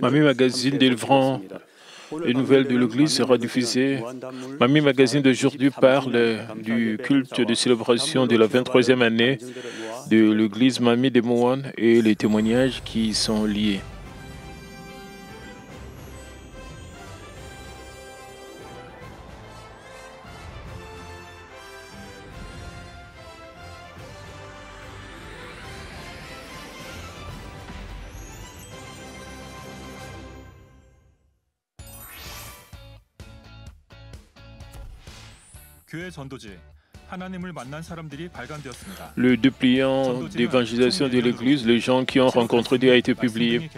Mamie Magazine délivrant les nouvelles de l'Église sera diffusée. Mamie Magazine d'aujourd'hui parle du culte de célébration de la 23e année de l'Église Mamie de Moan et les témoignages qui sont liés. Le dépliant d'évangélisation de l'Église, les gens qui ont rencontré Dieu, a été publié.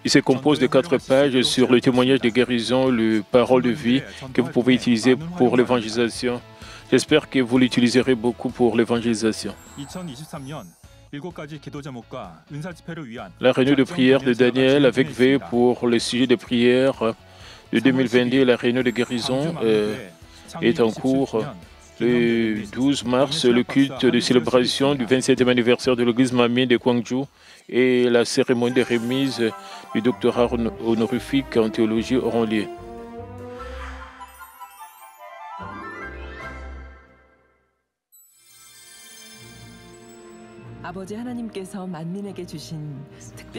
Il se compose de 4 pages sur le témoignage de guérison, le parole de vie que vous pouvez utiliser pour l'évangélisation. J'espère que vous l'utiliserez beaucoup pour l'évangélisation. La réunion de prière de Daniel avec V pour le sujet de prière de 2022 et la réunion de guérison est en cours. Le 12 mars, le culte de célébration du 27e anniversaire de l'église Mamie de Gwangju et la cérémonie de remise du doctorat honorifique en théologie auront lieu.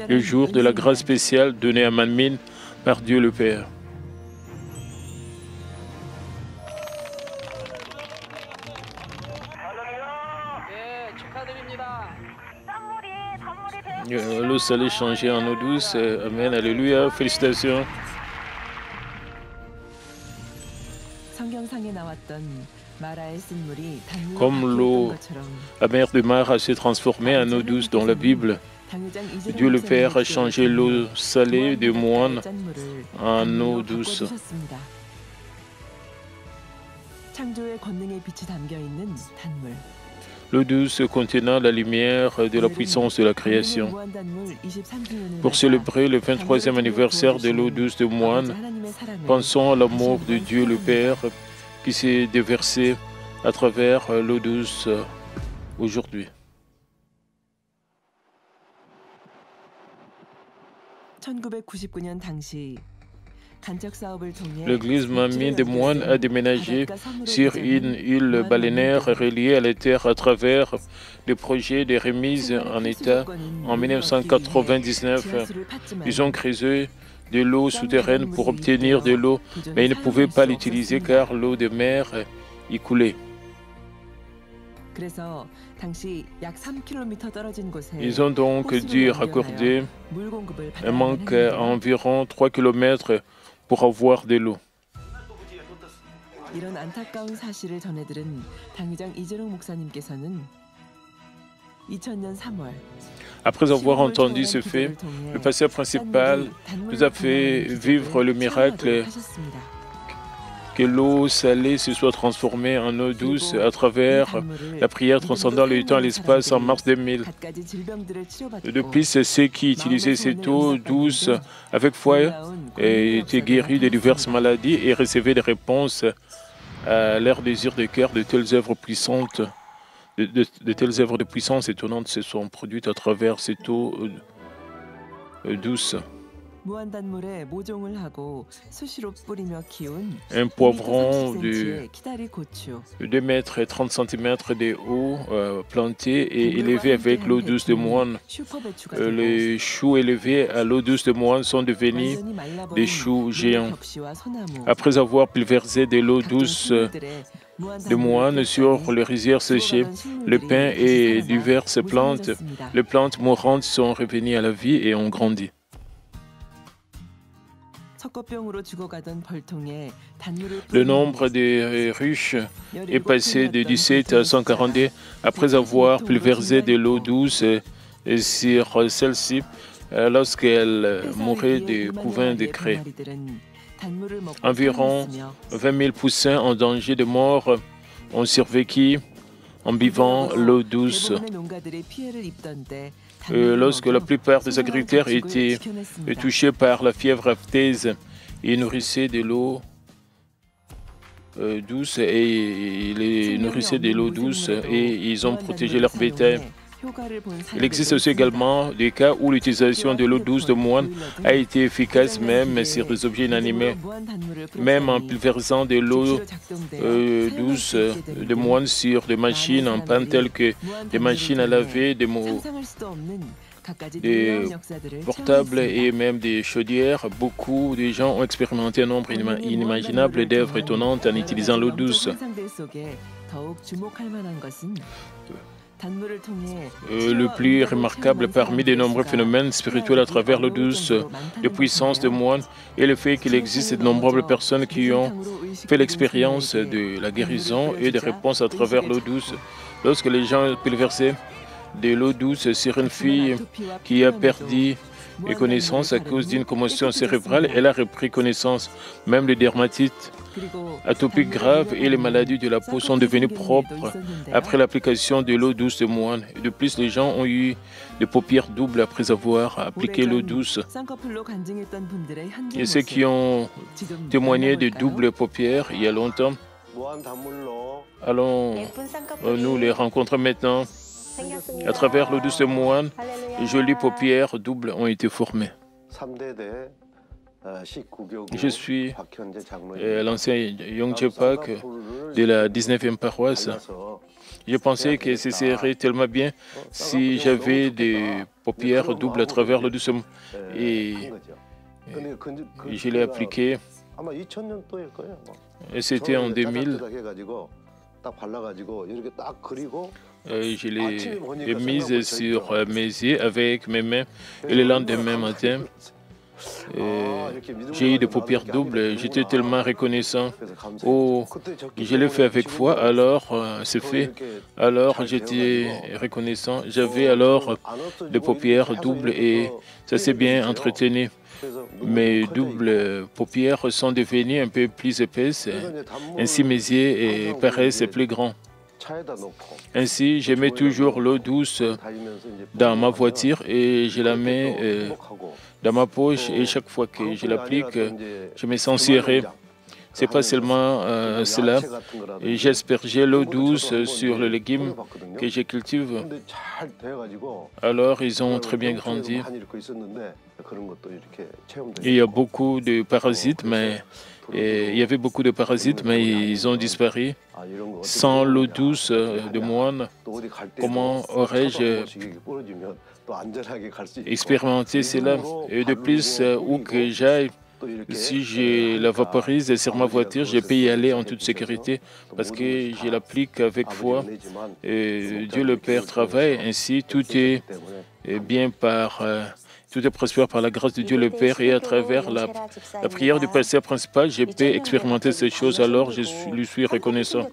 Le jour de la grâce spéciale donnée à Manmin par Dieu le Père. L'eau salée changée en eau douce. Amen. Alléluia. Félicitations. Comme l'eau amère de Mara s'est transformée en eau douce dans la Bible, Dieu le Père a changé l'eau salée de Moan en eau douce. L'eau douce contenant la lumière de la puissance de la création. Pour célébrer le 23e anniversaire de l'eau douce de Moan, pensons à l'amour de Dieu le Père qui s'est déversé à travers l'eau douce aujourd'hui. L'église Mamie de Moan a déménagé sur une île baleinière reliée à la terre à travers le projet de remise en état en 1999. Ils ont creusé de l'eau souterraine pour obtenir de l'eau, mais ils ne pouvaient pas l'utiliser car l'eau de mer y coulait. Ils ont donc dû raccorder un manque à environ 3 km pour avoir de l'eau. Après avoir entendu ce fait, le pasteur principal nous a fait vivre le miracle que l'eau salée se soit transformée en eau douce à travers la prière transcendant le temps et l'espace en mars 2000. De plus, ceux qui utilisaient cette eau douce avec foi étaient guéris de diverses maladies et recevaient des réponses à leur désir de cœur. De telles œuvres puissantes, de telles œuvres de puissance étonnantes se sont produites à travers cette eau douce. Un poivron de 2 mètres et 30 cm de haut planté et élevé avec l'eau douce de Moan. Les choux élevés à l'eau douce de Moan sont devenus des choux géants. Après avoir pulvérisé de l'eau douce de Moan sur les rizières séchées, le pin et diverses plantes, les plantes mourantes sont revenues à la vie et ont grandi. Le nombre de ruches est passé de 17 à 142 après avoir pulvérisé de l'eau douce sur celle-ci lorsqu'elle mourait des couvains de craie. Environ 20 000 poussins en danger de mort ont survécu en buvant l'eau douce. Lorsque la plupart des agriculteurs étaient touchés par la fièvre aphtèse, ils nourrissaient de l'eau douce et ils ont protégé leur bétail. Il existe aussi également des cas où l'utilisation de l'eau douce de moine a été efficace même sur des objets inanimés, même en pulvérisant de l'eau douce de moine sur des machines en panne telles que des machines à laver, des portables et même des chaudières. Beaucoup de gens ont expérimenté un nombre inimaginable d'œuvres étonnantes en utilisant l'eau douce. Le plus remarquable parmi de nombreux phénomènes spirituels à travers l'eau douce de puissance de moine est le fait qu'il existe de nombreuses personnes qui ont fait l'expérience de la guérison et des réponses à travers l'eau douce. Lorsque les gens pulvérisaient de l'eau douce sur une fille qui a perdu connaissance à cause d'une commotion cérébrale, elle a repris connaissance. Même les dermatites atopiques graves et les maladies de la peau sont devenues propres après l'application de l'eau douce de moine. De plus, les gens ont eu des paupières doubles après avoir appliqué l'eau douce. Et ceux qui ont témoigné de doubles paupières il y a longtemps, allons nous les rencontrer maintenant. À travers l'eau douce de moine, de jolies paupières doubles ont été formées. Je suis l'ancien Yongche Pak de la 19e paroisse. Je pensais que ce serait tellement bien si j'avais des paupières doubles à travers l'eau douce. Et je l'ai appliqué. Et c'était en 2000. Je l'ai mise sur mes yeux avec mes mains et le lendemain matin, j'ai eu des paupières doubles. J'étais tellement reconnaissant. Oh, je l'ai fait avec foi, alors c'est fait. Alors j'étais reconnaissant. J'avais alors des paupières doubles et ça s'est bien entretenu. Mes doubles paupières sont devenues un peu plus épaisses. Ainsi mes yeux paraissent plus grands. Ainsi, je mets toujours l'eau douce dans ma voiture et je la mets dans ma poche et chaque fois que je l'applique, je me sens serré. Ce n'est pas seulement cela. J'ai aspergé l'eau douce sur les légumes que je cultive. Alors, ils ont très bien grandi. Il y a beaucoup de parasites, mais il y avait beaucoup de parasites, mais ils ont disparu. Sans l'eau douce de moine, comment aurais-je expérimenté cela? Et de plus, où que j'aille, si je la vaporise sur ma voiture, je peux y aller en toute sécurité parce que je l'applique avec foi. Et Dieu le Père travaille, ainsi tout est bien tout est prospère par la grâce de Dieu le Père et à travers la prière du pasteur principal, je peux expérimenter ces choses, alors je lui suis reconnaissant.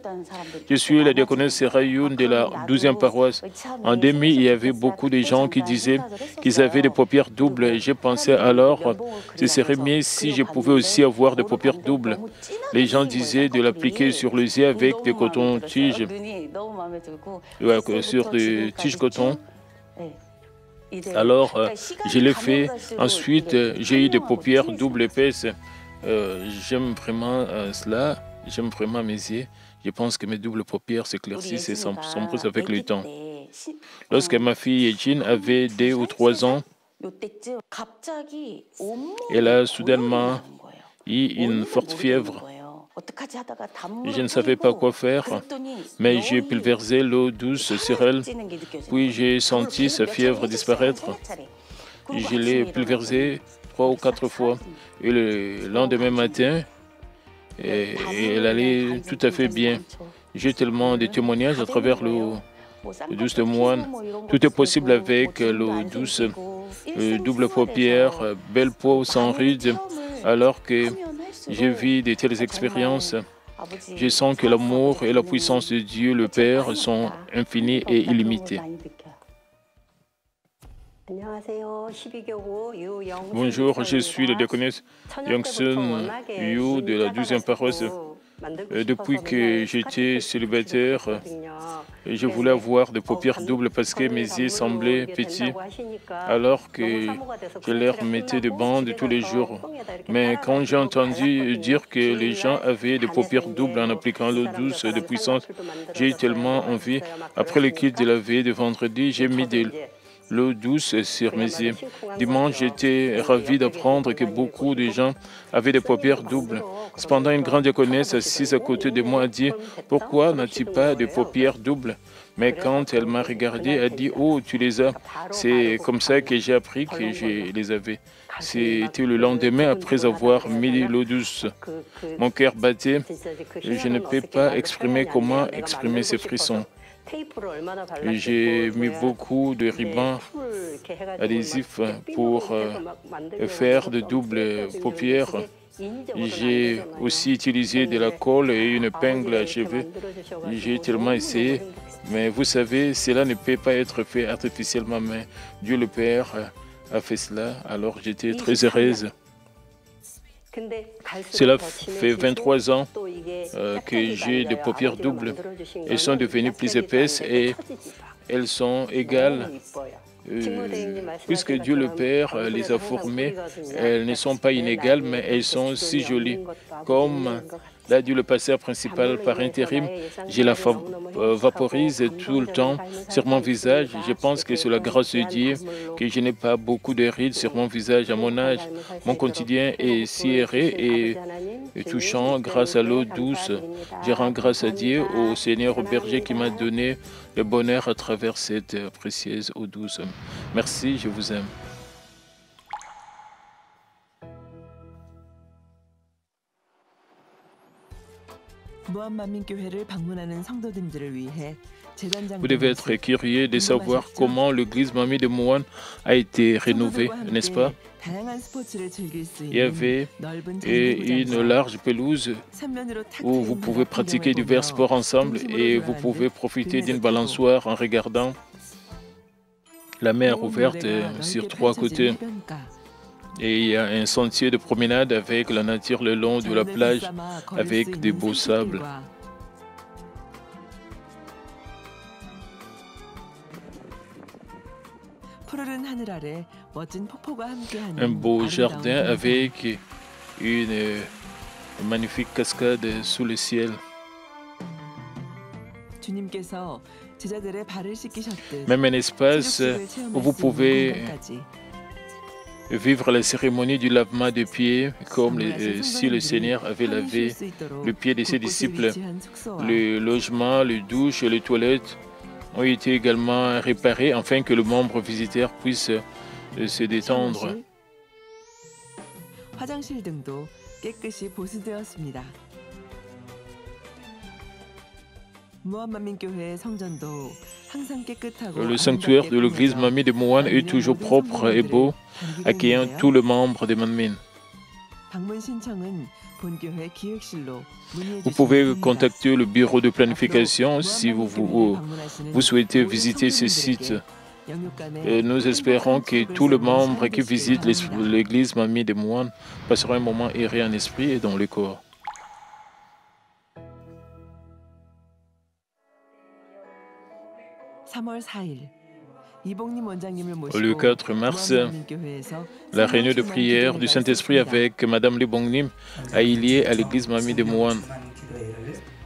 Je suis la diaconesse Sarah Youn de la 12e paroisse. En 2000, il y avait beaucoup de gens qui disaient qu'ils avaient des paupières doubles. J'ai pensé alors, ce serait mieux si je pouvais aussi avoir des paupières doubles. Les gens disaient de l'appliquer sur les yeux avec des cotons-tiges, sur des tiges coton. Alors, je l'ai fait. Ensuite, j'ai eu des paupières doubles épaisses. J'aime vraiment cela. J'aime vraiment mes yeux. Je pense que mes doubles paupières s'éclaircissent et s'empressent avec le temps. Lorsque ma fille Jean avait 2 ou 3 ans, elle a soudainement eu une forte fièvre. Je ne savais pas quoi faire, mais j'ai pulvérisé l'eau douce sur elle, puis j'ai senti sa fièvre disparaître. Je l'ai pulvérisée 3 ou 4 fois, et le lendemain matin, elle allait tout à fait bien. J'ai tellement de témoignages à travers l'eau douce de moine. Tout est possible avec l'eau douce, double paupière, belle peau sans rides, alors que j'ai vu de telles expériences. Je sens que l'amour et la puissance de Dieu le Père sont infinis et illimités. Bonjour, je suis le diaconesse Young-sun Yu de la 12e paroisse. Depuis que j'étais célibataire, je voulais avoir des paupières doubles parce que mes yeux semblaient petits, alors que je leur mettais des bandes tous les jours. Mais quand j'ai entendu dire que les gens avaient des paupières doubles en appliquant l'eau douce de puissance, j'ai eu tellement envie. Après le culte de la veille de vendredi, j'ai mis de l'eau douce sur mes yeux. Dimanche, j'étais ravi d'apprendre que beaucoup de gens avaient des paupières doubles. Cependant, une grande diaconesse assise à côté de moi a dit « Pourquoi n'as-tu pas de paupières doubles ?» Mais quand elle m'a regardé, elle a dit « Oh, tu les as ». C'est comme ça que j'ai appris que je les avais. C'était le lendemain après avoir mis l'eau douce. Mon cœur battait et je ne peux pas exprimer comment exprimer ces frissons. J'ai mis beaucoup de rubans adhésifs pour faire de doubles paupières. J'ai aussi utilisé de la colle et une épingle à cheveux. J'ai tellement essayé. Mais vous savez, cela ne peut pas être fait artificiellement, mais Dieu le Père a fait cela, alors j'étais très heureuse. Cela fait 23 ans que j'ai des paupières doubles. Elles sont devenues plus épaisses et elles sont égales. Puisque Dieu le Père les a formées, elles ne sont pas inégales, mais elles sont si jolies. Comme l'a dit le pasteur principal par intérim, je la vaporise tout le temps sur mon visage. Je pense que c'est la grâce de Dieu que je n'ai pas beaucoup de rides sur mon visage à mon âge. Mon quotidien est si aéré et touchant grâce à l'eau douce. Je rends grâce à Dieu, au Seigneur, au berger qui m'a donné le bonheur à travers cette précieuse eau douce. Merci, je vous aime. Vous devez être curieux de savoir comment l'église Mamie de Moan a été rénovée, n'est-ce pas? Il y avait une large pelouse où vous pouvez pratiquer divers sports ensemble et vous pouvez profiter d'une balançoire en regardant la mer ouverte sur 3 côtés. Et il y a un sentier de promenade avec la nature le long de la plage avec des beaux sables. Un beau jardin avec une magnifique cascade sous le ciel. Même un espace où vous pouvez vivre la cérémonie du lavement des pieds comme si le Seigneur avait lavé le pied de ses disciples. Le logement, les douches et les toilettes ont été également réparés afin que le membre visiteur puisse se détendre. Le sanctuaire de l'église Mamie de Moan est toujours propre et beau, accueillant tous les membres de Manmin. Vous pouvez contacter le bureau de planification si vous souhaitez visiter ce site. Et nous espérons que tous les membres qui visitent l'église Mamie de Moan passeront un moment erré en esprit et dans le corps. Le 4 mars, la réunion de prière du Saint-Esprit avec Mme Lee Bong-nim a eu lieu à l'église Mamie de Moan.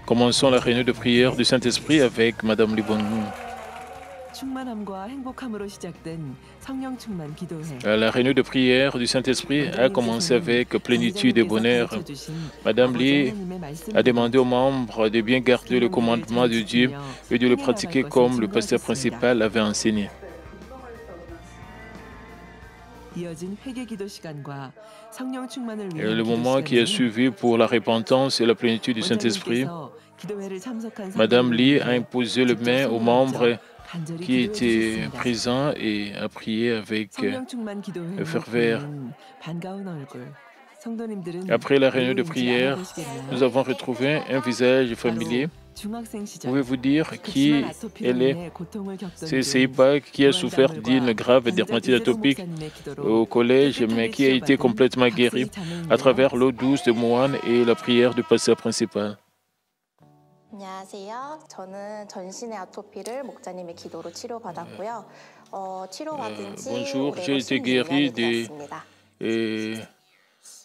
Commençons la réunion de prière du Saint-Esprit avec Mme Lee Bong-nim. La réunion de prière du Saint-Esprit a commencé avec plénitude et bonheur. Madame Lee a demandé aux membres de bien garder le commandement de Dieu et de le pratiquer comme le pasteur principal avait enseigné. Et le moment qui a suivi pour la repentance et la plénitude du Saint-Esprit, Madame Lee a imposé les mains aux membres qui étaient présents et a prié avec ferveur. Après la réunion de prière, nous avons retrouvé un visage familier. Pouvez-vous dire qui elle est? C'est Seipa qui a souffert d'une grave dermatite atopique au collège, mais qui a été complètement guérie à travers l'eau douce de Moan et la prière du pasteur principal. 안녕하세요. 저는 전신의 아토피를 목자님의 기도로 치료받았고요. 치료받은 지 Bonjour, 올해로 j'ai été guéri 16년이 des 되었습니다.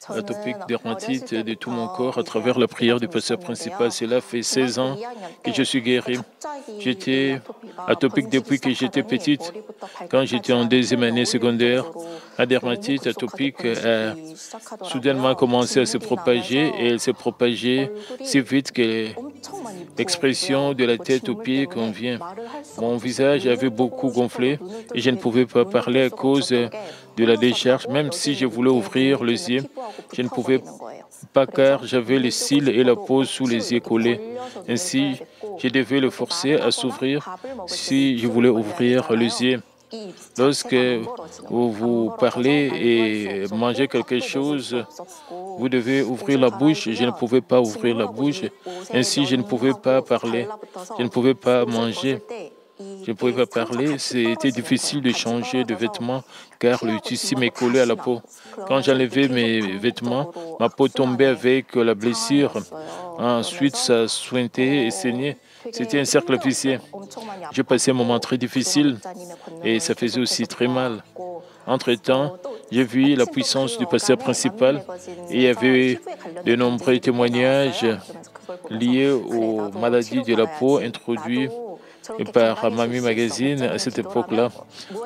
atopiques 저는 어렸을 dermatites de tout mon 때부터 corps à 이제 travers la 아토피가 prière du 좀 pasteur principal. 있었는데요. Cela fait 16 중학교 ans 2학년 que je 때 suis guéri. 갑자기 이 J'étais 아토피가 atopique 번지기 depuis que j'étais 시작하더니 petite. 머리부터 Quand j'étais 발끝까지 en 안에 deuxième 털이 année 어울릴 secondaire, 정도로 la 너무 dermatite 급속하게 atopique a 번지기 soudainement 시작하더라고요. commencé à se 진물이 propager et 나면서 elle s'est propagée si 얼굴이 vite que 엄청 많이 l'expression 부었고요. de la 뭐 tête aux 진물 pieds 때문에 convient. 말을 할 수가 Mon 없었어요. visage avait 눈을 beaucoup 뜨고 싶어도 gonflé 눈을 et je ne 뜰 pouvais pas 눈을 parler 뜰 à 수가 cause 없었던 게 de la décharge. 눈누석하고 Même si je 여기 voulais 밑에 눈 ouvrir 밑에 les 있는 yeux, 피부하고 je ne pouvais 붙어버리는 거예요. pas car 그래서 j'avais les 눈을 뜨고 cils et la 싶어도 peau sous 억지로 les yeux 이렇게 collés. 벌려서 눈을 Ainsi, 떠야겠고 je devais le 이렇게 forcer 말을 à 하거나 s'ouvrir 밥을 먹을 때도 si je 입술을 voulais 벌려야 ouvrir les 되잖아요. yeux. 이 입 Lorsque 자체가 안 벌어지는 거예요. 안 vous 벌어져서 parlez 말도 할 수 et 없었고 mangez quelque 밥도 먹을 수 chose, 없었고 vous devez ouvrir 옷을 la bouche. Je ne 갈아입으면 pouvais pas ouvrir la 진물하고 bouche. 이 옷에 Ainsi, je ne pouvais pas 면하고 parler. Je ne 달라붙어서 pouvais pas 옷을 manger. 벗을 때 Je ne 이 pouvais 내 pas 상처 parler. 같이 C'était 떨어지는 거예요. difficile de 같이 changer de 떨어져서 vêtements car le 피하고 tissu 뒤집어도 m'est collé à 다시 la peau. 나고 Quand 그러면서 이게 j'enlevais 계속 mes vêtements, 반복적으로 ma peau tombait 악순환의 avec la blessure. 상황이었어요. Ensuite, 그러면서 ça suintait et saignait. C'était 되게 un cercle vicieux. 힘들었어요. 엄청 많이 Je passais un moment 아팠고 très 그동안 difficile 목자님의 et ça 권능을 faisait aussi 계속해서 très mal. 보았고 Entre-temps, 또 j'ai vu la 마침 또 puissance 그 du pasteur 어간에 principal et il y 만민맥어진에서 avait 피부에 관련된 de nombreux 간증들이 꽤 témoignages 나왔어요. 그러면서 그걸 보면서 liés 그래 aux 나도 maladies de la peau 치료받아야지. introduits 나도 저렇게 par 건강해질 Mamie 수 있어. Magazine à 목자님이 cette 기도라면 époque-là.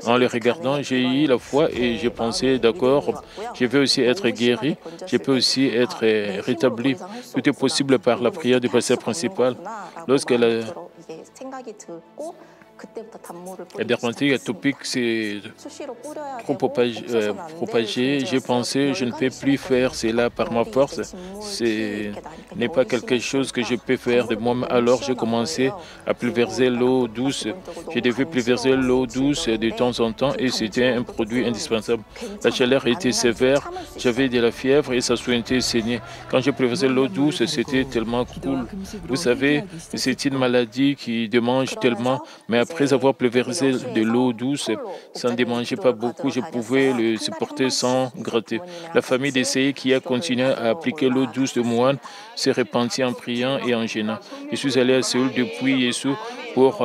En le 무엇이든지 regardant, 가능해. j'ai eu 이런 la foi et j'ai 제 pensé, 마음에 믿음이 d'accord, 왔고요. je vais aussi être 너무 심하게 guéri, je 번졌을 peux 때 aussi être 내 힘으로 더 rétabli. 이상 할 수 Tout est 없구나. possible par la 이건 prière du 어떻게 할 pasteur 수가 없는 principal. 거구나라고 Lorsque 마음에 la 들어 이게 생각이 들고 그때부터 단물을 La 뿌리기 dermatite 시작했습니다. atopique s'est 수시로 뿌려야 trop 되고 없어서는 안 될 propagée. J'ai 존재였어요. pensé, je ne peux 열감이 plus faire 심했거든요. cela par ma 열이 이제 force. 진물, 피 Ce 이렇게 나니까 n'est pas 열이 quelque chose que je 심해지니까 peux faire de 단물을 moi-même. 뿌리기 너무 Alors j'ai 시원한 commencé 거예요. à 그리고 pulvériser 일단 l'eau 아토피가 douce. 기본적으로 Je 너무 devais pulvériser l'eau 간지러운 douce de 질병인데 temps en temps 그 et c'était un 간지러움도 produit 조금 indispensable. La 괜찮아요. chaleur était 가능한 이상 sévère, 참을 수 j'avais 있어요. de la fièvre et ça suintait, saignait. Quand je pulvérisais l'eau douce, c'était tellement cool. Vous savez, c'est une maladie qui démange tellement, 그러면서 mais après avoir pulvérisé de l'eau 여수에서 douce, 홀로 ça ne 목자님의 démangeait pas 기도를 beaucoup. 받으러 Je pouvais 다녔어요. le 한 달에 한 supporter 번씩 sans 이제 gratter. La 부모님이랑 famille 같이 d'essayé qui a 기도를 continué à 받으러 appliquer l'eau douce de moine 올라갔습니다. s'est répandue en priant et en gênant. Je suis allé à Séoul depuis Yesu pour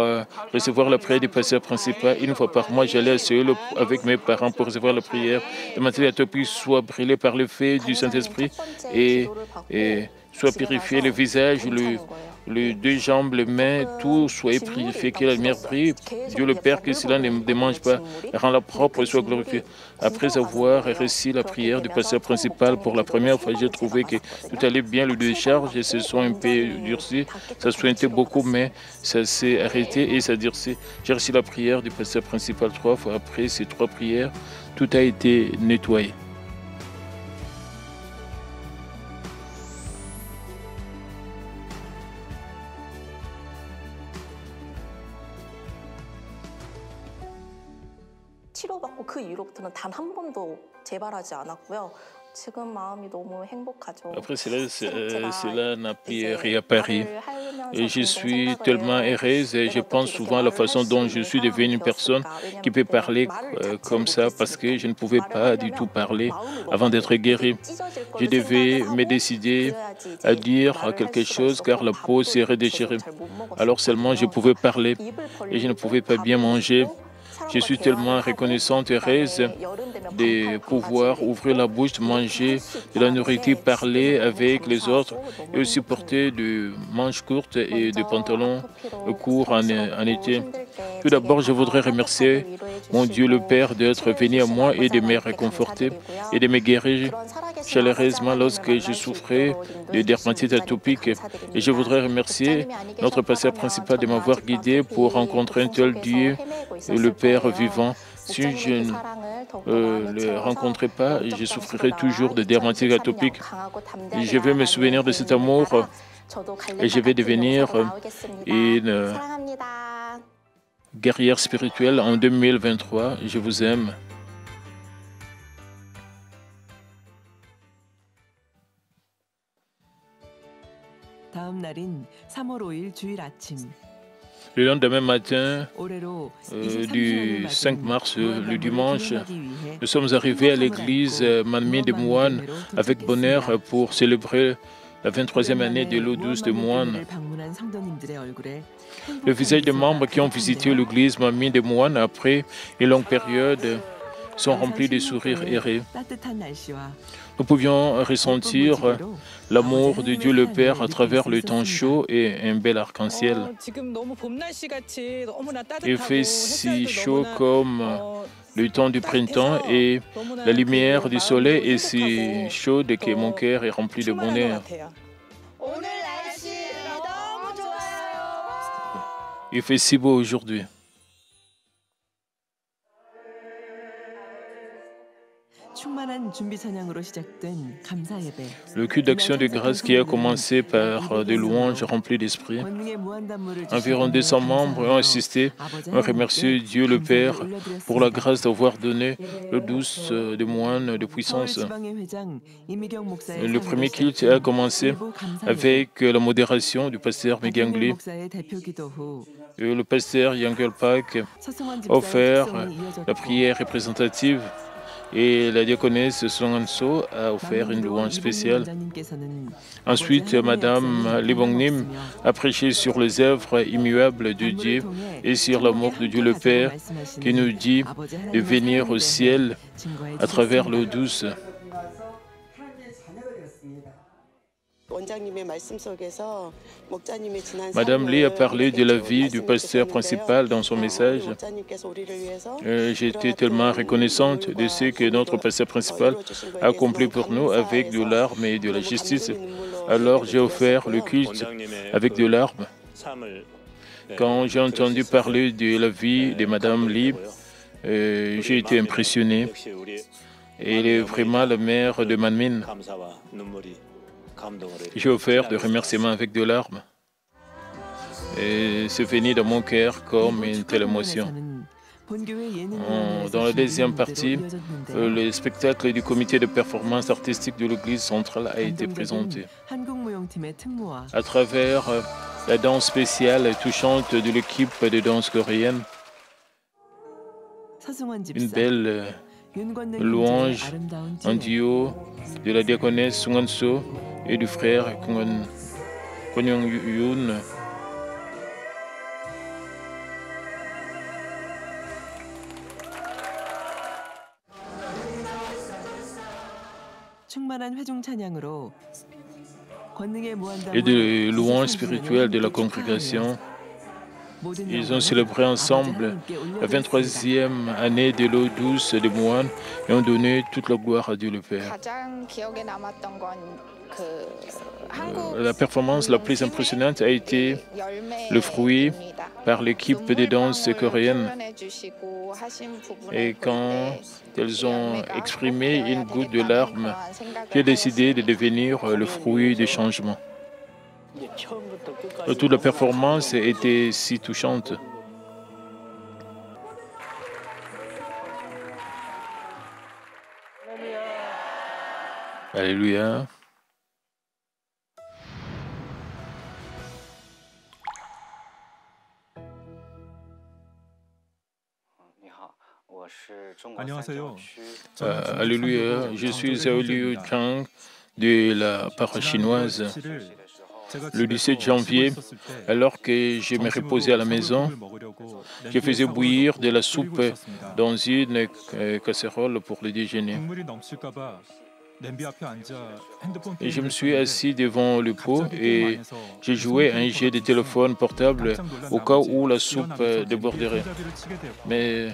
recevoir la prière du pasteur principal. Une fois par mois, j'allais à Séoul avec mes parents pour recevoir la prière. De manière atopique soit brûlée par le feu du 간장님 Saint-Esprit 첫 번째 et, 기도를 받고 et soit 집에 purifié le 가서 visage, 괜찮은 거예요. les deux jambes, les mains, tout soit 진물이 purifié, que 일단 la lumière 풀었어요. brille. Dieu 계속 le 이게 Père, que cela ne me démange pas, 진물이 rend-la 근데 propre 그 et soit glorifiée. 진물이 Après 굳어가는 avoir 거예요. reçu la 그렇게 prière du 되면서 pasteur 처음 principal pour 목자님의 la 기도로 première fois, j'ai 수박을 trouvé que 제가 tout allait bien. Le 받았거든요. décharge, 수박 se 맞고 sont un peu 완전히 durcis. 다 Ça 깨끗하게 suintait beaucoup, 치료받았어요. mais ça s'est arrêté et ça durcit. J'ai reçu la prière du pasteur principal 3 fois. Après ces 3 prières, tout a été nettoyé. 치료받고 그 이후로부터는 단 한 번도 재발하지 않았고요. 지금 마음이 너무 행복하죠. Après cela, 제가 cela n'a plus 이제 réapparu. 말을 하면서 Et je 종종 suis 생각을 tellement 해요. heureuse et je 내가 pense 어떻게 이렇게 souvent à la 말을 할 façon 수 dont je 있는 suis 사람이 devenue une personne 되었을까? 왜냐면 qui peut 그때는 parler 말을 자체를 comme ça parce que 못했으니까. je ne pouvais 말을 pas du tout 하려면 parler 마음을 avant 먹어야 d'être 돼요. guéri. 이게 찢어질 Je 거를 devais 생각을 me 하고 décider 그래야지 à 이제 dire 말을 할 quelque 수가 chose car 있었고 la peau 밥도 serait 계속 déchirée. 잘 못 Alors seulement je 먹었거든요. pouvais parler 입을 et je ne 벌리고 pouvais pas bien 밥을 manger. 먹고 Je 사람과 suis 대화를 tellement 하고 reconnaissante et heureuse 그다음에 여름 되면 de 반팔 pouvoir 반바지를 ouvrir la 입고 bouche, de 이렇게 할 manger 수 de la 있다는 nourriture, 게 parler 지금은 너무 avec les autres 감사하고 et 너무 aussi 행복합니다. porter de manches courtes et de 먼저 pantalons 아토피로 courts en 고통스럽고 été. 힘들 때 Tout 제게 d'abord, je voudrais 다가와 remercier 따뜻하게 위로해 mon Dieu le 주시고 Père d'être 치료해 venu à 주신 moi 아버지 et de me 하나님께 réconforter et 감사드리고요. de me guérir 그런 살아계신 아버지 chaleureusement 하나님을 lorsque je 만날 수 souffrais 있도록 de 인도해 주신 dermatite 목자님께 atopique. Et je 감사드립니다. voudrais remercier 목자님이 아니 notre pasteur 계셨더라면 principal de 저는 m'avoir 아직도 guidé pour 아토피 rencontrer un tel 고통 Dieu, 속에서 헤매고 le 있었을 Père 거예요. vivant. Si je 목자님의 그 ne 사랑을 더욱더 마음에 le 채워서 rencontrais pas, je 영적 souffrirais 방식으로 toujours 나와 de dermatite 2023년 atopique. 강하고 Et 담대하게 je vais me 나아가는 souvenir de cet 개인님을 amour 따라 저도 et je 갈렙과 vais 같은 devenir 용사로 나오겠습니다. une 사랑합니다. guerrière spirituelle en 2023. Je vous aime. 다음 날인 3월 5일 주일 아침. Le lendemain matin 올해로 du 5 mars, le dimanche, nous sommes arrivés à l'église Manmin des Moines avec bonheur pour célébrer la 23e année de l'eau douce de moines. Le visage des membres qui ont visité l'église Mamie des moines après une longue période sont remplis de sourires aérés. Nous pouvions ressentir l'amour de Dieu le Père à travers le temps chaud et un bel arc-en-ciel. Il fait si chaud comme le temps du printemps et la lumière du soleil est si chaude que mon cœur est rempli de bonheur. Il fait si beau aujourd'hui. Le culte d'action de grâce qui a commencé par des louanges remplies d'esprit. Environ 200 membres ont assisté, ont remercié Dieu le Père pour la grâce d'avoir donné l'eau douce des moines de puissance. Le premier culte a commencé avec la modération du pasteur Megangli. Le pasteur Yangel Pak a offert la prière représentative et la diaconesse Songanso a offert une louange spéciale. Ensuite, Madame Libongnim a prêché sur les œuvres immuables de Dieu et sur l'amour de Dieu le Père qui nous dit de venir au ciel à travers l'eau douce. Madame Lee a parlé de la vie du pasteur principal dans son message. J'étais tellement reconnaissante de ce que notre pasteur principal a accompli pour nous avec de larmes et de la justice. Alors j'ai offert le culte avec de larmes. Quand j'ai entendu parler de la vie de Madame Lee, j'ai été impressionné. Elle est vraiment la mère de Manmin. J'ai offert des remerciements avec de larmes. Et c'est venu dans mon cœur comme une telle émotion. Dans la deuxième partie, le spectacle du comité de performance artistique de l'église centrale a été présenté. À travers la danse spéciale et touchante de l'équipe de danse coréenne, une belle louange en duo de la diaconesse Sunganso et du frère Konyong Yoon. Et de louanges spirituelles de la congrégation. Ils ont célébré ensemble la 23e année de l'eau douce des moines et ont donné toute la gloire à Dieu le Père. La performance la plus impressionnante a été le fruit par l'équipe de danse coréenne. Et quand elles ont exprimé une goutte de larmes, j'ai décidé de devenir le fruit du changement. Toute la performance était si touchante. Alléluia. Alléluia. Je suis Zhao Liu Chang de la paroisse chinoise. Le 17 janvier, alors que je me reposais à la maison, je faisais bouillir de la soupe dans une casserole pour le déjeuner. Et je me suis assis devant le pot et j'ai joué à un jeu de téléphone portable au cas où la soupe déborderait. Mais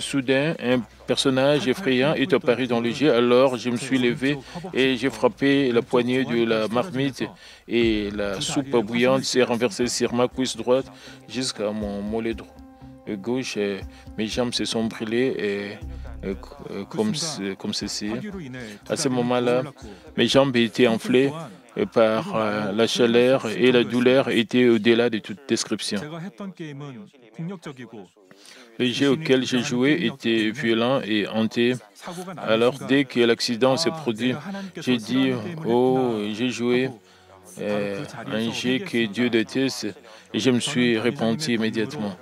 soudain, un personnage effrayant est apparu dans le jeu, alors je me suis levé et j'ai frappé la poignée de la marmite et la soupe bouillante s'est renversée sur ma cuisse droite jusqu'à mon mollet gauche. Mes jambes se sont brûlées comme ceci. À ce moment-là, mes jambes étaient enflées par la chaleur et la douleur était au-delà de toute description. Le jeu auquel j'ai joué était violent et hanté. Alors, dès que l'accident s'est produit, j'ai dit « Oh, j'ai joué un jeu que Dieu déteste » et je me suis repenti immédiatement.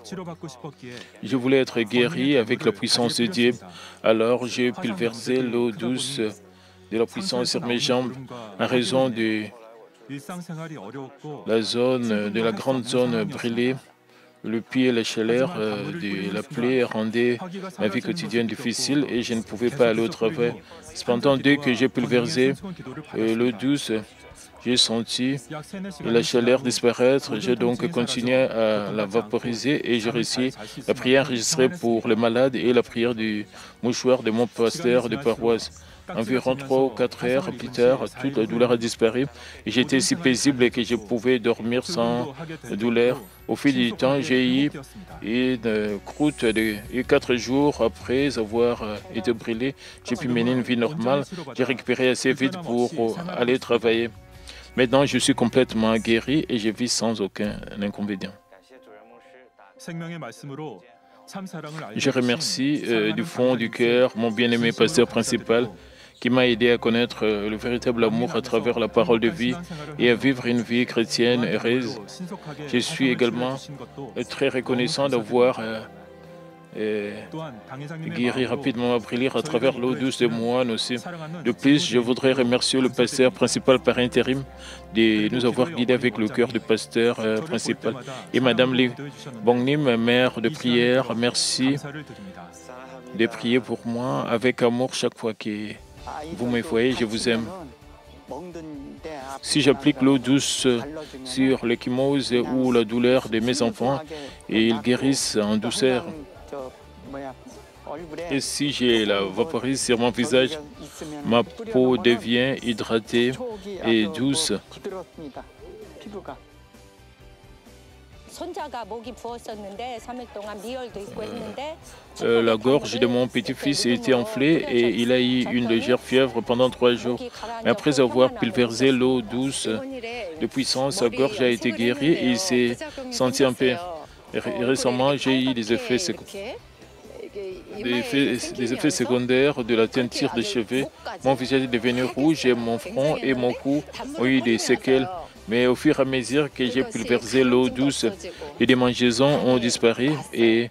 Je voulais être guéri avec la puissance de Dieu. Alors, j'ai pulvérisé l'eau douce de la puissance sur mes jambes en raison de La zone de la grande zone brûlée, le pied et la chaleur de la plaie rendaient ma vie quotidienne difficile et je ne pouvais pas aller au travail. Cependant, dès que j'ai pulvérisé l'eau douce, j'ai senti la chaleur disparaître. J'ai donc continué à la vaporiser et j'ai réussi la prière enregistrée pour les malades et la prière du mouchoir de mon pasteur de paroisse. Environ 3 ou 4 heures plus tard, toute la douleur a disparu et j'étais si paisible que je pouvais dormir sans douleur. Au fil du temps, j'ai eu une croûte et 4 jours après avoir été brûlé, j'ai pu mener une vie normale. J'ai récupéré assez vite pour aller travailler. Maintenant, je suis complètement guéri et je vis sans aucun inconvénient. Je remercie du fond du cœur mon bien-aimé pasteur principal qui m'a aidé à connaître le véritable amour à travers la parole de vie et à vivre une vie chrétienne heureuse. Je suis également très reconnaissant d'avoir guéri rapidement ma prière à travers l'eau douce de moine aussi. De plus, je voudrais remercier le pasteur principal par intérim de nous avoir guidés avec le cœur du pasteur principal et Madame Lee Bongnim, mère de prière. Merci de prier pour moi avec amour chaque fois que vous me voyez, je vous aime. Si j'applique l'eau douce sur l'échymose ou la douleur de mes enfants, et ils guérissent en douceur. Et si je la vaporise sur mon visage, ma peau devient hydratée et douce. La gorge de mon petit-fils était enflée et il a eu une légère fièvre pendant 3 jours. Mais après avoir pulvérisé l'eau douce de puissance, sa gorge a été guérie et il s'est senti en paix. Récemment, j'ai eu des effets secondaires de la teinture des cheveux. Mon visage est devenu rouge et mon front et mon cou ont eu des séquelles. Mais au fur et à mesure que j'ai pulvérisé l'eau douce, les démangeaisons ont disparu et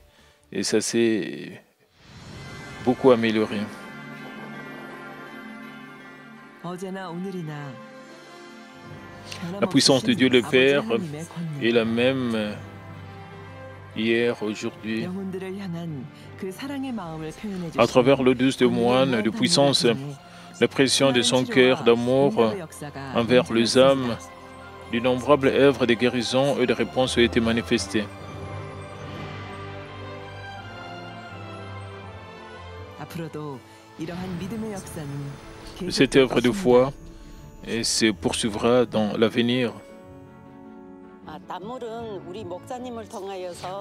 ça s'est beaucoup amélioré. La puissance de Dieu le Père est la même hier, aujourd'hui. À travers l'eau douce de moine de puissance, l'expression de son cœur d'amour envers les âmes, d'innombrables œuvres de guérison et de réponse ont été manifestées. Cette œuvre de foi se poursuivra dans l'avenir.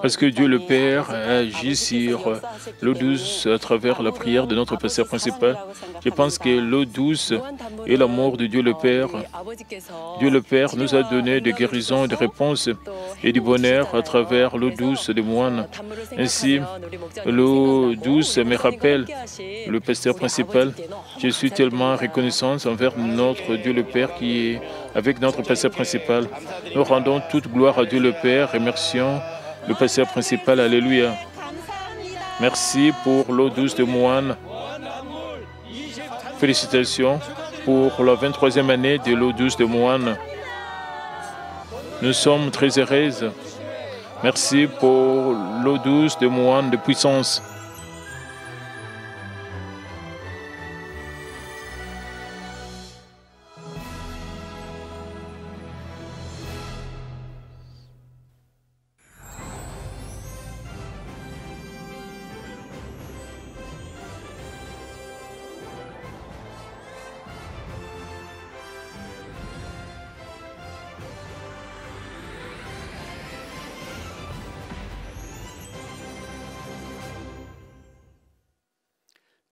Parce que Dieu le Père a agi sur l'eau douce à travers la prière de notre pasteur principal. Je pense que l'eau douce est l'amour de Dieu le Père. Dieu le Père nous a donné des guérisons et des réponses et du bonheur à travers l'eau douce des moines. Ainsi, l'eau douce me rappelle le pasteur principal. Je suis tellement reconnaissant envers notre Dieu le Père qui est avec notre pasteur principal. Nous rendons toute gloire à Dieu le Père et remercions le pasteur principal. Alléluia. Merci pour l'eau douce de moine. Félicitations pour la 23e année de l'eau douce de moine. Nous sommes très heureuses. Merci pour l'eau douce de moine de puissance.